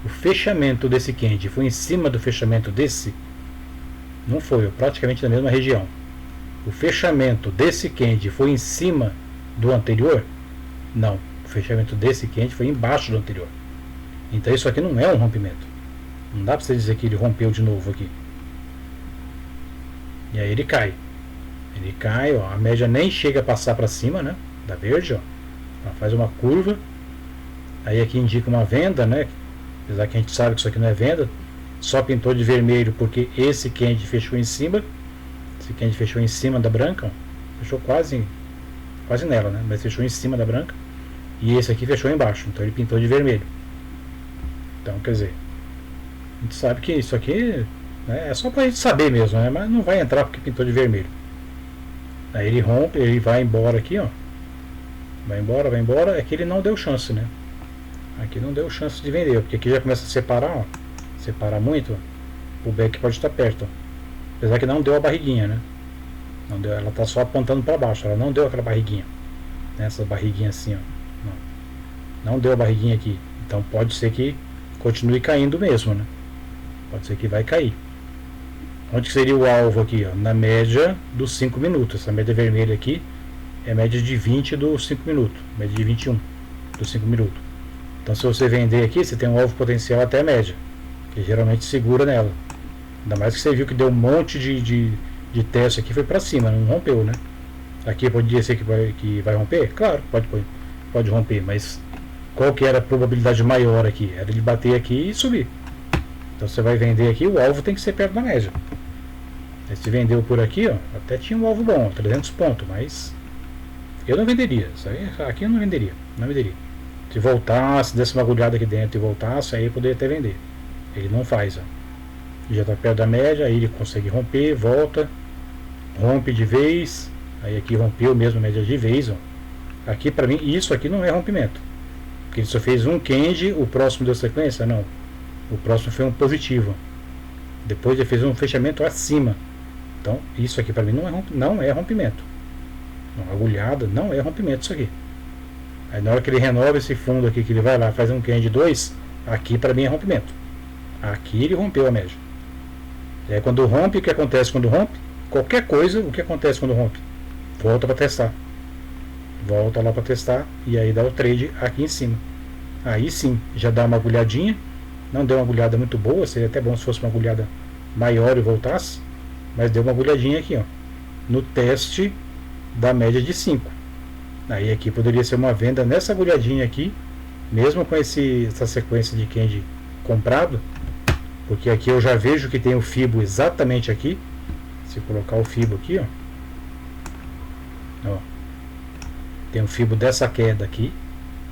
O fechamento desse candy foi em cima do fechamento desse? Não foi, praticamente na mesma região. O fechamento desse candy foi em cima do anterior? Não, o fechamento desse candy foi embaixo do anterior. Então isso aqui não é um rompimento. Não dá para você dizer que ele rompeu de novo aqui. E aí ele cai. Ele cai, ó, a média nem chega a passar para cima, né? Da verde, ó. Ela faz uma curva. Aí aqui indica uma venda, né? Apesar que a gente sabe que isso aqui não é venda. Só pintou de vermelho porque esse candy fechou em cima. Esse candy fechou em cima da branca, ó. Fechou quase nela, né? Mas fechou em cima da branca. E esse aqui fechou embaixo. Então ele pintou de vermelho. Então, quer dizer, a gente sabe que isso aqui, né, é só pra gente saber mesmo, né? Mas não vai entrar porque pintou de vermelho. Aí ele rompe, ele vai embora aqui, ó. Vai embora. É que ele não deu chance, né? Aqui não deu chance de vender, porque aqui já começa a separar, ó. Separa muito, ó. O back pode estar perto, ó. Apesar que não deu a barriguinha, né? Não deu, ela tá só apontando para baixo, ela não deu aquela barriguinha. Essa barriguinha assim, ó. Não deu a barriguinha aqui. Então pode ser que continue caindo mesmo, né? Pode ser que vai cair. Onde que seria o alvo aqui, ó? Na média dos 5 minutos. Essa média vermelha aqui é a média de 20 dos 5 minutos. Média de 21 dos 5 minutos. Então se você vender aqui, você tem um alvo potencial até a média, que geralmente segura nela. Ainda mais que você viu que deu um monte de teste aqui, foi para cima, não rompeu, né? Aqui podia ser que vai romper? Claro, pode romper, mas qual que era a probabilidade maior aqui? Era de bater aqui e subir. Então você vai vender aqui, o alvo tem que ser perto da média. Se vendeu por aqui, ó, até tinha um alvo bom, 300 pontos, mas eu não venderia. Isso aí, aqui eu não venderia. Se voltasse, desse uma agulhada aqui dentro e voltasse, aí eu poderia até vender. Ele não faz, ó. Já está perto da média, aí ele consegue romper, volta, rompe de vez, aí aqui rompeu mesmo a média de vez, ó. Aqui para mim, isso aqui não é rompimento. Porque ele só fez um candy, o próximo deu sequência? Não. O próximo foi um positivo. Depois ele fez um fechamento acima. Então, isso aqui para mim não é rompimento. Uma agulhada não é rompimento isso aqui. Aí na hora que ele renova esse fundo aqui, que ele vai lá, faz um candy 2, aqui para mim é rompimento. Aqui ele rompeu a média. É quando rompe, o que acontece quando rompe? Qualquer coisa, o que acontece quando rompe? Volta para testar. Volta lá para testar e aí dá o trade aqui em cima. Aí sim, já dá uma agulhadinha. Não deu uma agulhada muito boa, seria até bom se fosse uma agulhada maior e voltasse. Mas deu uma agulhadinha aqui, ó, no teste da média de 5. Aí aqui poderia ser uma venda nessa agulhadinha aqui, mesmo com essa sequência de candy comprado, porque aqui eu já vejo que tem o fibo exatamente aqui. Se colocar o fibo aqui, ó, tem o fibo dessa queda aqui,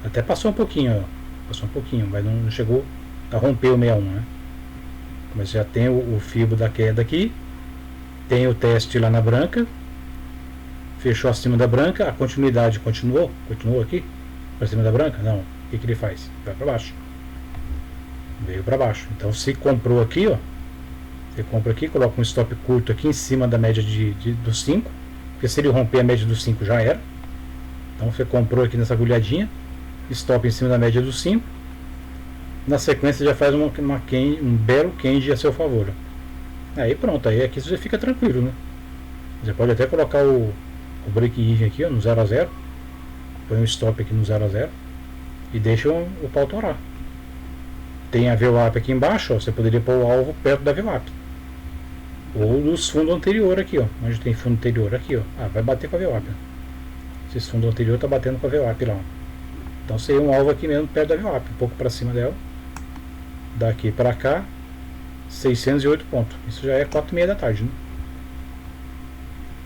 até passou um pouquinho, ó, mas não chegou a romper o 61, né? Mas já tem o fibo da queda aqui, tem o teste lá na branca, fechou acima da branca, a continuidade continuou aqui para cima da branca? Não. O que ele faz? Vai para baixo. Veio para baixo. Então se comprou aqui, ó, você compra aqui, coloca um stop curto aqui em cima da média dos 5, porque se ele romper a média dos 5 já era. Então você comprou aqui nessa agulhadinha, stop em cima da média dos 5. Na sequência já faz um belo candy a seu favor. Aí pronto, aí aqui você fica tranquilo, né? Você pode até colocar o break-even aqui, ó, no 0 a 0. Põe um stop aqui no 0 a 0 e deixa o pau torar. Tem a VWAP aqui embaixo, ó, você poderia pôr o alvo perto da VWAP. Ou dos fundos anterior aqui, ó. Onde tem fundo anterior aqui, ó. Ah, vai bater com a VWAP. Esse fundo anterior tá batendo com a VWAP lá, ó. Então seria um alvo aqui mesmo perto da VWAP, um pouco para cima dela. Daqui para cá, 608 pontos. Isso já é 4h30 da tarde, né?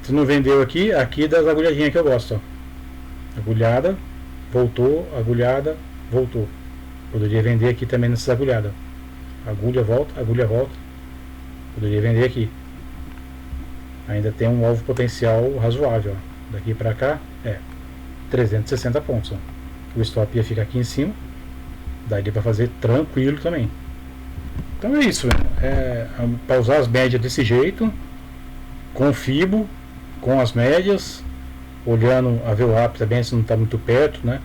Se não vendeu aqui, aqui das agulhadinhas que eu gosto, ó. Agulhada, voltou, agulhada, voltou. Poderia vender aqui também nessas agulhadas. Agulha volta, agulha volta. Poderia vender aqui. Ainda tem um alvo potencial razoável, ó. Daqui para cá, 360 pontos. Ó. O stop ia ficar aqui em cima, daria para fazer tranquilo também. Então é isso, para usar as médias desse jeito, com o fibo, com as médias, olhando a VWAP também, se não está muito perto, né?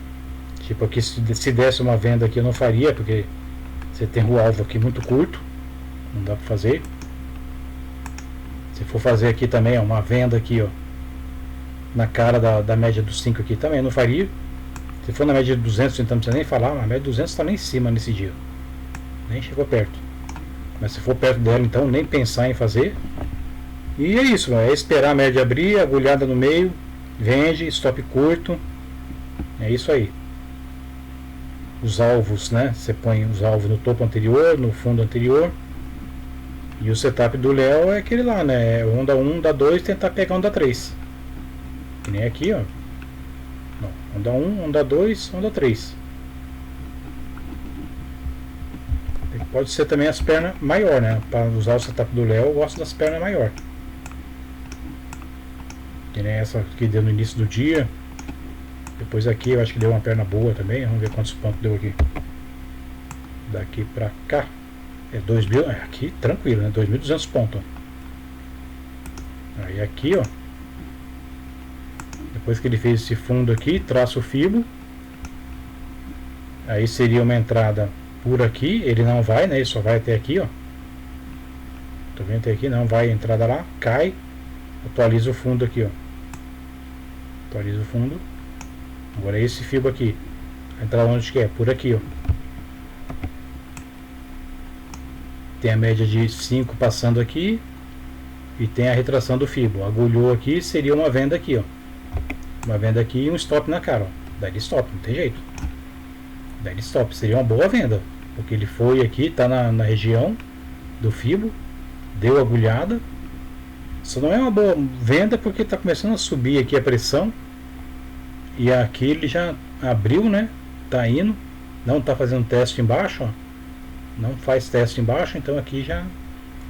Tipo aqui, se desse uma venda aqui eu não faria, porque você tem o alvo aqui muito curto, não dá para fazer. Se for fazer aqui também, ó, uma venda aqui, ó, na cara da média dos 5 aqui também não faria. Se for na média de 200, então não precisa nem falar, mas a média de 200 está lá em cima nesse dia, nem chegou perto. Mas se for perto dela, então nem pensar em fazer. E é isso, é esperar a média abrir, agulhada no meio, vende, stop curto. É isso aí. Os alvos, né? Você põe os alvos no topo anterior, no fundo anterior. E o setup do Léo é aquele lá, né? Onda 1, onda 2, tentar pegar onda 3. Que nem aqui, ó. Não, onda 1, onda 2, onda 3. Pode ser também as pernas maior, né? Para usar o setup do Léo, eu gosto das pernas maior. Que nem essa que deu no início do dia. Depois aqui eu acho que deu uma perna boa também. Vamos ver quantos pontos deu aqui. Daqui pra cá. É 2.000. Aqui tranquilo, né? 2.200 pontos. Aí aqui, ó. Depois que ele fez esse fundo aqui, traça o fibo. Aí seria uma entrada por aqui. Ele não vai, né? Ele só vai até aqui, ó. Tô vendo até aqui, não vai entrada lá. Cai. Atualiza o fundo aqui, ó. Atualiza o fundo. Agora é esse fibo aqui. Entrar onde que é? Por aqui, ó. Tem a média de 5 passando aqui. E tem a retração do fibo. Agulhou aqui, seria uma venda aqui, ó. Uma venda aqui e um stop na cara, ó. Daí stop, não tem jeito. Daí stop, seria uma boa venda. Porque ele foi aqui, tá na região do fibo. Deu agulhada. Só não é uma boa venda porque está começando a subir aqui a pressão. E aqui ele já abriu, né? Tá indo. Não tá fazendo teste embaixo, ó. Não faz teste embaixo, então aqui já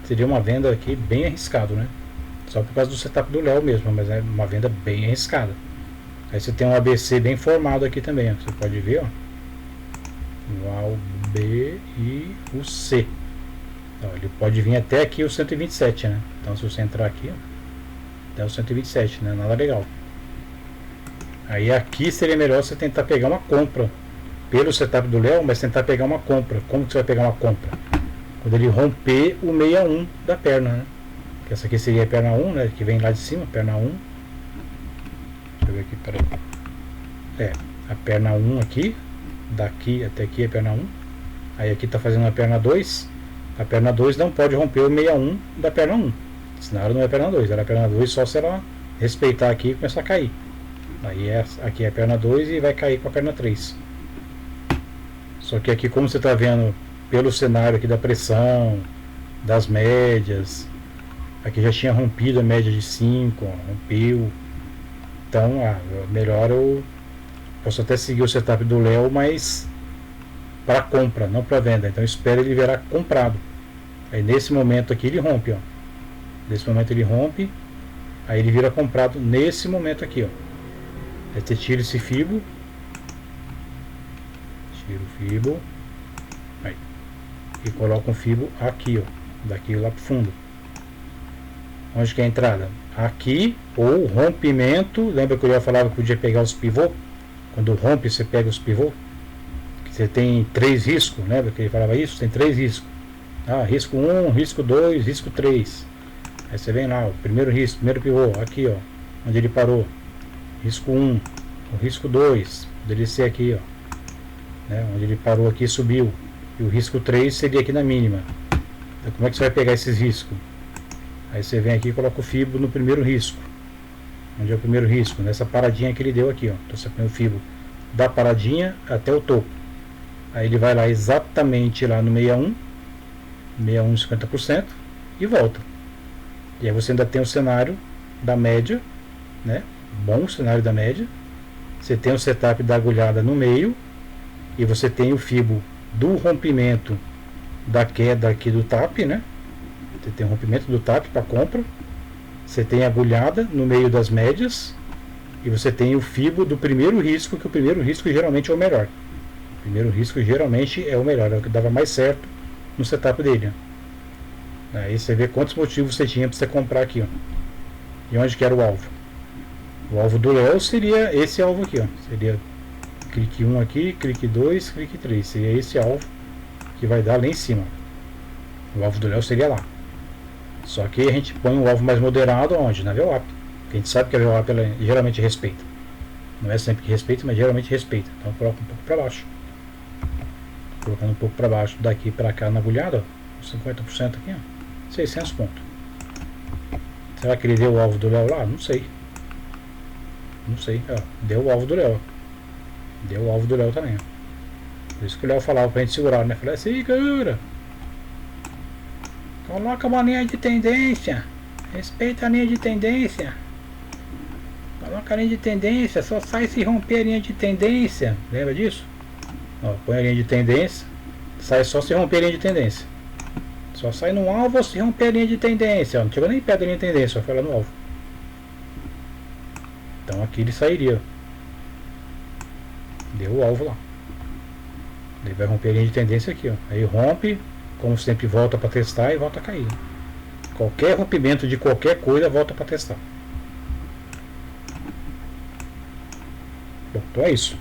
seria uma venda aqui bem arriscado, né? Só por causa do setup do Léo mesmo, mas é uma venda bem arriscada. Aí você tem um ABC bem formado aqui também, ó. Você pode ver, ó. O A, o B e o C. Então, ele pode vir até aqui o 127, né? Então se você entrar aqui, ó, até o 127, né? Nada legal. Aí aqui seria melhor você tentar pegar uma compra pelo setup do Léo, mas tentar pegar uma compra. Como que você vai pegar uma compra? Quando ele romper o 61 da perna, né? Que essa aqui seria a perna 1, né? Que vem lá de cima, perna 1. Deixa eu ver aqui, peraí. É, a perna 1 aqui. Daqui até aqui é a perna 1. Aí aqui tá fazendo a perna 2. A perna 2 não pode romper o 61 da perna 1. Senão ela não é a perna 2. Ela é a perna 2 só se ela respeitar aqui e começar a cair. Aí aqui é a perna 2 e vai cair com a perna 3. Só que aqui, como você está vendo pelo cenário aqui da pressão, das médias, aqui já tinha rompido a média de 5, rompeu. Então, melhor eu posso até seguir o setup do Léo, mas para compra, não para venda. Então espero ele virar comprado. Aí nesse momento aqui ele rompe, ó. Nesse momento ele rompe, aí ele vira comprado nesse momento aqui, ó. Aí você tira esse fibo, tira o fibo, aí, e coloca um fibo aqui, ó, daqui lá pro fundo. Onde que é a entrada? Aqui, ou rompimento. Lembra que eu já falava que podia pegar os pivô? Quando rompe, você pega os pivô. Você tem 3 riscos, lembra que ele falava isso? Tem 3 riscos. Risco 1, risco 2, risco 3. Aí você vem lá, o primeiro risco, primeiro pivô, aqui, ó, onde ele parou. Risco 1, o risco 2, poderia ser aqui, ó, né, onde ele parou aqui, subiu. E o risco 3 seria aqui na mínima. Então como é que você vai pegar esses riscos? Aí você vem aqui e coloca o fibo no primeiro risco. Onde é o primeiro risco? Nessa paradinha que ele deu aqui, ó. Então você põe o fibo da paradinha até o topo. Aí ele vai lá exatamente lá no 61, 50% e volta. E aí você ainda tem o cenário da média, né? Bom cenário da média. Você tem o setup da agulhada no meio e você tem o fibo do rompimento da queda aqui do TAP, né? Você tem o rompimento do TAP para compra. Você tem a agulhada no meio das médias e você tem o FIBO do primeiro risco, que o primeiro risco geralmente é o melhor. O primeiro risco geralmente é o melhor, é o que dava mais certo no setup dele. Aí você vê quantos motivos você tinha para você comprar aqui. Ó. E onde que era o alvo? O alvo do Léo seria esse alvo aqui. Ó. Seria clique 1 aqui, clique 2, clique 3. Seria esse alvo que vai dar lá em cima. O alvo do Léo seria lá. Só que a gente põe um alvo mais moderado onde? Na VWAP. Porque a gente sabe que a VWAP ela geralmente respeita. Não é sempre que respeita, mas geralmente respeita. Então coloca um pouco para baixo. Colocando um pouco para baixo, daqui para cá na agulhada, ó, 50% aqui, ó, 600 pontos. Será que ele deu o alvo do Léo lá? Não sei. Não sei. Ó, deu o alvo do Léo. Deu o alvo do Léo também. Ó. Por isso que o Léo falava pra gente segurar, né? Falei assim, cara, coloca uma linha de tendência. Respeita a linha de tendência. Coloca a linha de tendência. Só sai se romper a linha de tendência. Lembra disso? Ó, põe a linha de tendência. Sai só se romper a linha de tendência. Só sai no alvo se romper a linha de tendência. Ó, não chegou nem perto da linha de tendência. Só foi lá no alvo. Então aqui ele sairia. Deu o alvo lá. Ele vai romper a linha de tendência aqui. Ó. Aí rompe. Como sempre, volta para testar e volta a cair. Qualquer rompimento de qualquer coisa volta para testar. Bom, então é isso.